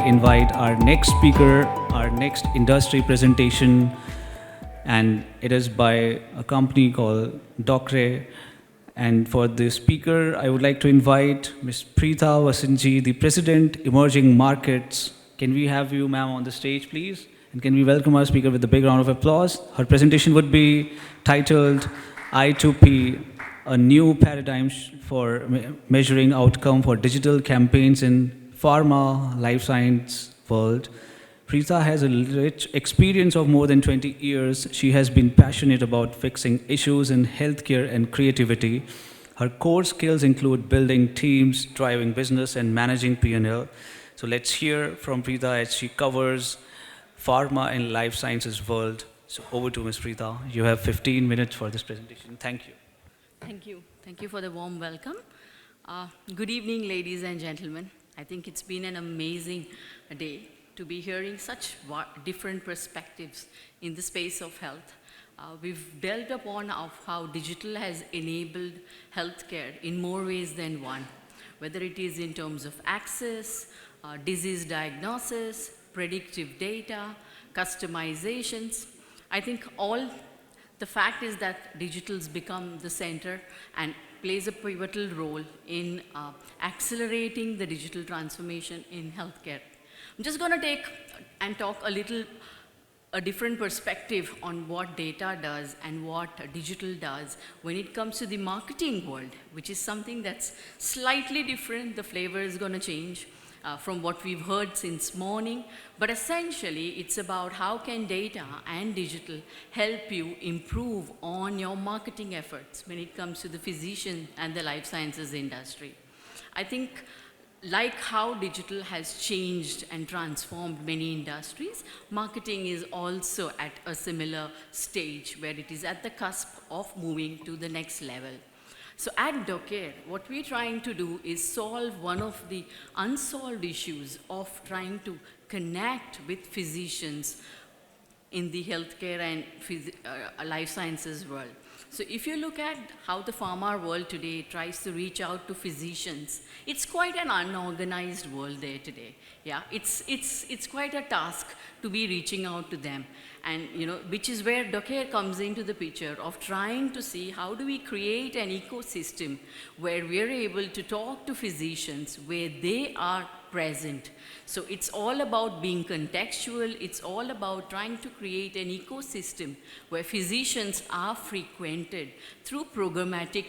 invite our next speaker, our next industry presentation, and it is by a company called Doceree. And for the speaker, I would like to invite Ms. Preetha Vasanji, the President, Emerging Markets. Can we have you, ma'am, on the stage, please? And can we welcome our speaker with a big round of applause? Her presentation would be titled I2P, a new paradigm for measuring outcome for digital campaigns in pharma, life science world. Preetha has a rich experience of more than 20 years. She has been passionate about fixing issues in healthcare and creativity. Her core skills include building teams, driving business, and managing P&L. So let's hear from Preetha as she covers pharma and life sciences world. So over to Ms. Preetha. You have 15 minutes for this presentation. Thank you. Thank you. Thank you for the warm welcome. Good evening, ladies and gentlemen. I think it's been an amazing day to be hearing such different perspectives in the space of health. We've dealt upon how digital has enabled healthcare in more ways than one, whether it is in terms of access, disease diagnosis, predictive data, customizations. I think the fact is that digital's become the center and plays a pivotal role in accelerating the digital transformation in healthcare. I'm just going to take and talk a different perspective on what data does and what digital does when it comes to the marketing world, which is something that's slightly different. The flavor is going to change from what we've heard since morning, but essentially it's about how can data and digital help you improve on your marketing efforts when it comes to the physician and the life sciences industry. I think like how digital has changed and transformed many industries, marketing is also at a similar stage where it is at the cusp of moving to the next level. So at Doceree, what we're trying to do is solve one of the unsolved issues of trying to connect with physicians in the healthcare and life sciences world. So if you look at how the pharma world today tries to reach out to physicians, it's quite an unorganized world there today. Yeah, it's quite a task to be reaching out to them. And which is where Doceree comes into the picture of trying to see how do we create an ecosystem where we're able to talk to physicians where they are present. So it's all about being contextual. It's all about trying to create an ecosystem where physicians are frequented through programmatic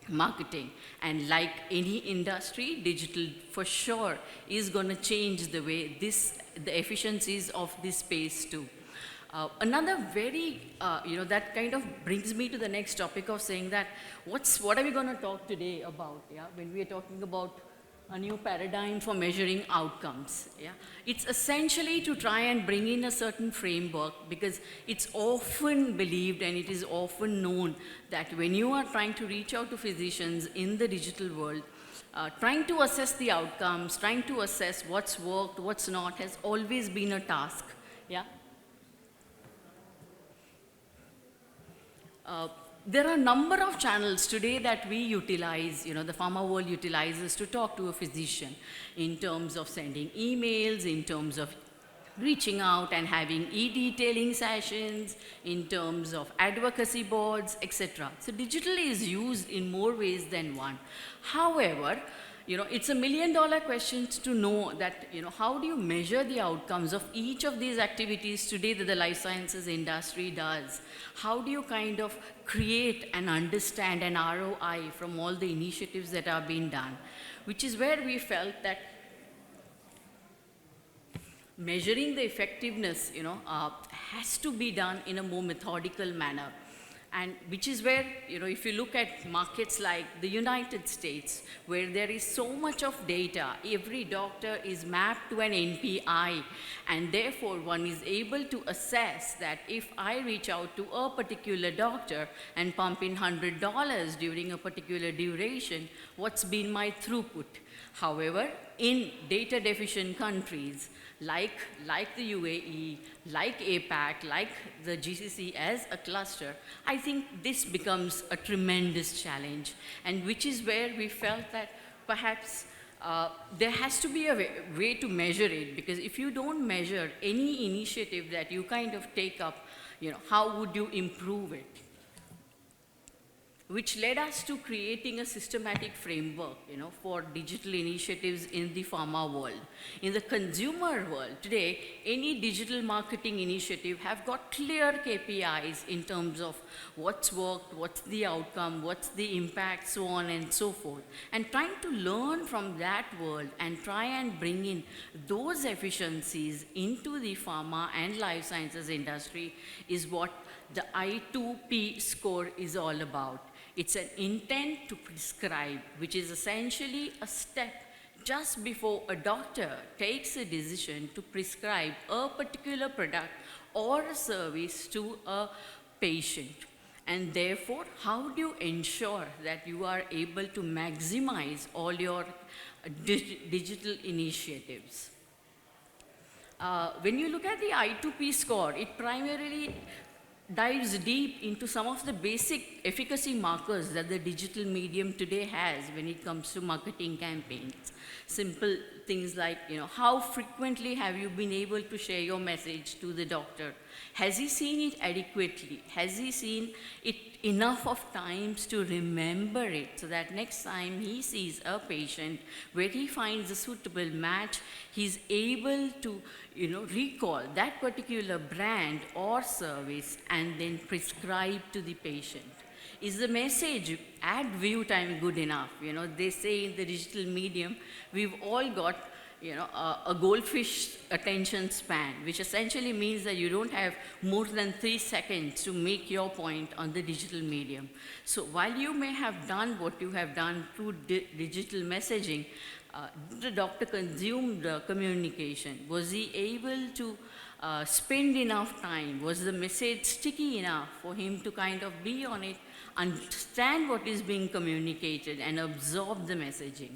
marketing. And like any industry, digital for sure is going to change the way the efficiencies of this space too. Another very, that kind of brings me to the next topic of saying that what are we going to talk today about, yeah, when we are talking about a new paradigm for measuring outcomes, yeah? It's essentially to try and bring in a certain framework because it's often believed and it is often known that when you are trying to reach out to physicians in the digital world, trying to assess the outcomes, trying to assess what's worked, what's not, has always been a task, yeah? There are a number of channels today that we utilize, the pharma world utilizes to talk to a physician in terms of sending emails, in terms of reaching out and having e-detailing sessions, in terms of advocacy boards, etc. So digital is used in more ways than one. However, it's $1 million question to know that, how do you measure the outcomes of each of these activities today that the life sciences industry does? How do you kind of create and understand an ROI from all the initiatives that are being done? Which is where we felt that measuring the effectiveness, has to be done in a more methodical manner. And which is where, if you look at markets like the United States, where there is so much of data, every doctor is mapped to an NPI, and therefore one is able to assess that if I reach out to a particular doctor and pump in $100 during a particular duration, what's been my throughput? However, in data deficient countries, like the UAE, like APAC, like the GCC as a cluster, I think this becomes a tremendous challenge, and which is where we felt that perhaps there has to be a way to measure it, because if you don't measure any initiative that you kind of take up, how would you improve it? Which led us to creating a systematic framework, for digital initiatives in the pharma world. In the consumer world today, any digital marketing initiative have got clear KPIs in terms of what's worked, what's the outcome, what's the impact, so on and so forth. And trying to learn from that world and try and bring in those efficiencies into the pharma and life sciences industry is what the I2P score is all about. It's an intent to prescribe, which is essentially a step just before a doctor takes a decision to prescribe a particular product or a service to a patient. And therefore, how do you ensure that you are able to maximize all your digital initiatives? When you look at the I2P score, it primarily dives deep into some of the basic efficacy markers that the digital medium today has when it comes to marketing campaigns. Simple things like, how frequently have you been able to share your message to the doctor? Has he seen it adequately? Has he seen it enough of times to remember it, so that next time he sees a patient where he finds a suitable match, he's able to recall that particular brand or service and then prescribe to the patient? Is the message at view time good enough? They say in the digital medium, we've all got a goldfish attention span, which essentially means that you don't have more than 3 seconds to make your point on the digital medium. So while you may have done what you have done through digital messaging, did the doctor consume the communication? Was he able to spend enough time? Was the message sticky enough for him to kind of be on it, understand what is being communicated, and absorb the messaging?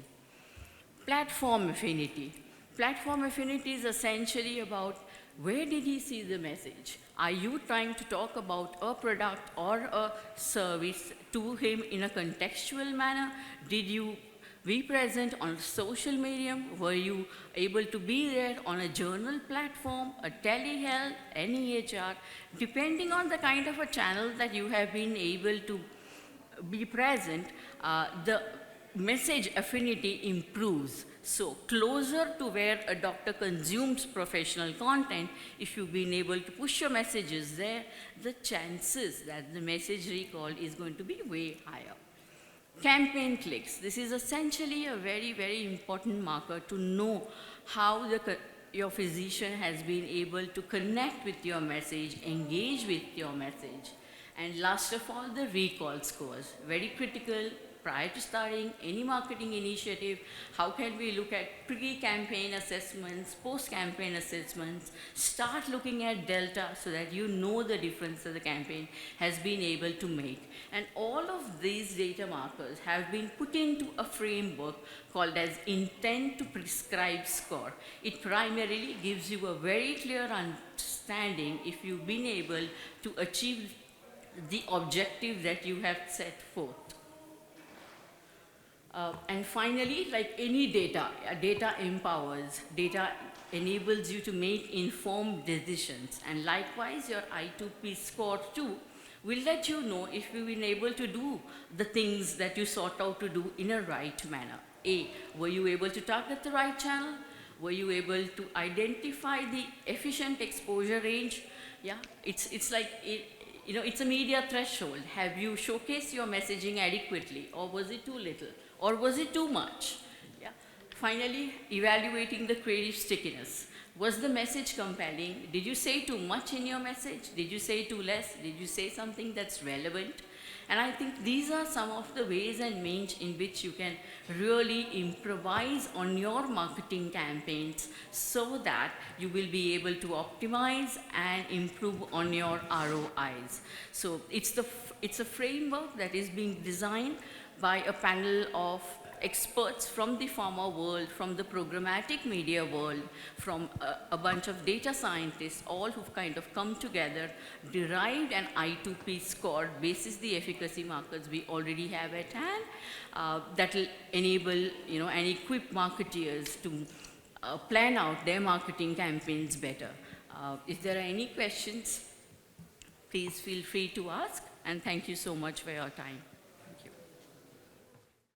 Platform affinity. Platform affinity is essentially about where did he see the message? Are you trying to talk about a product or a service to him in a contextual manner? Did you be present on social medium? Were you able to be there on a journal platform, a telehealth, an EHR? Depending on the kind of a channel that you have been able to be present, the message affinity improves. So closer to where a doctor consumes professional content, if you've been able to push your messages there, the chances that the message recall is going to be way higher. Campaign clicks. This is essentially a very, very important marker to know how your physician has been able to connect with your message, engage with your message. And last of all, the recall scores. Very critical prior to starting any marketing initiative. How can we look at pre-campaign assessments, post-campaign assessments, start looking at delta so that you know the difference that the campaign has been able to make. And all of these data markers have been put into a framework called as intent to prescribe score. It primarily gives you a very clear understanding if you've been able to achieve the objective that you have set forth. And finally, like any data, data empowers, data enables you to make informed decisions. And likewise, your I2P score too will let you know if you've been able to do the things that you sought out to do in a right manner. Were you able to target the right channel? Were you able to identify the efficient exposure range? Yeah, it's like, it's a media threshold. Have you showcased your messaging adequately, or was it too little? Or was it too much? Yeah. Finally, evaluating the creative stickiness. Was the message compelling? Did you say too much in your message? Did you say too less? Did you say something that's relevant? And I think these are some of the ways and means in which you can really improvise on your marketing campaigns so that you will be able to optimize and improve on your ROIs. So it's a framework that is being designed by a panel of experts from the pharma world, from the programmatic media world, from a bunch of data scientists, all who've kind of come together, derived an I2P score basis the efficacy markers we already have at hand, that will enable, and equip marketeers to plan out their marketing campaigns better. If there are any questions, please feel free to ask, and thank you so much for your time.